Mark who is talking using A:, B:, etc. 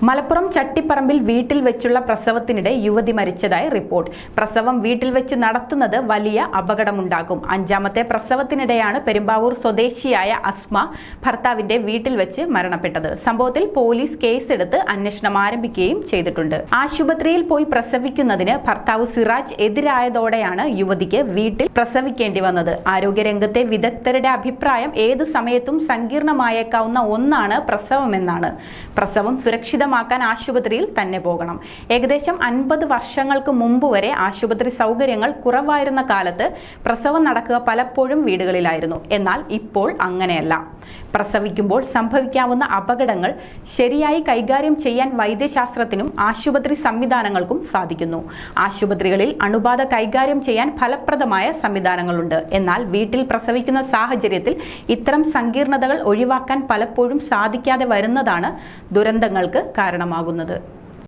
A: മലപ്പുറം ചട്ടിപ്പറമ്പിൽ വീട്ടിൽ വെച്ചുള്ള പ്രസവത്തിനിടെ യുവതി മരിച്ചതായി റിപ്പോർട്ട്. പ്രസവം വീട്ടിൽ വെച്ച് നടത്തുന്നത് വലിയ അപകടമുണ്ടാകും. അഞ്ചാമത്തെ പ്രസവത്തിനിടെയാണ് പെരുമ്പാവൂർ സ്വദേശിയായ അസ്മ ഭർത്താവിന്റെ വീട്ടിൽ വെച്ച് മരണപ്പെട്ടത്. സംഭവത്തിൽ പോലീസ് കേസെടുത്ത് അന്വേഷണം ആരംഭിക്കുകയും ചെയ്തിട്ടുണ്ട്. ആശുപത്രിയിൽ പോയി പ്രസവിക്കുന്നതിന് ഭർത്താവ് സിറാജ് എതിരായതോടെയാണ് യുവതിക്ക് വീട്ടിൽ പ്രസവിക്കേണ്ടി വന്നത്. ആരോഗ്യരംഗത്തെ വിദഗ്ധരുടെ അഭിപ്രായം ഏത് സമയത്തും സങ്കീർണമായേക്കാവുന്ന ഒന്നാണ് പ്രസവമെന്നാണ്. പ്രസവം സുരക്ഷിതമാക്കാൻ ആശുപത്രിയിൽ തന്നെ പോകണം. ഏകദേശം 50 വർഷങ്ങൾക്ക് മുമ്പ് വരെ ആശുപത്രി സൗകര്യങ്ങൾ കുറവായിരുന്ന കാലത്ത് പ്രസവം നടക്കുക പലപ്പോഴും വീടുകളിലായിരുന്നു. എന്നാൽ ഇപ്പോൾ അങ്ങനെയല്ല. പ്രസവിക്കുമ്പോൾ സംഭവിക്കാവുന്ന അപകടങ്ങൾ ശരിയായി കൈകാര്യം ചെയ്യാൻ വൈദ്യശാസ്ത്രത്തിനും ആശുപത്രി സംവിധാനങ്ങൾക്കും സാധിക്കുന്നു. ആശുപത്രികളിൽ അണുബാധ കൈകാര്യം ചെയ്യാൻ ഫലപ്രദമായ സംവിധാനങ്ങളുണ്ട്. എന്നാൽ വീട്ടിൽ പ്രസവിക്കുന്ന സാഹചര്യത്തിൽ ഇത്തരം സങ്കീർണതകൾ ഒഴിവാക്കാൻ പലപ്പോഴും സാധിക്കാതെ വരുന്നതാണ് ദുരന്തങ്ങൾക്ക് കാരണമാകുന്നത്.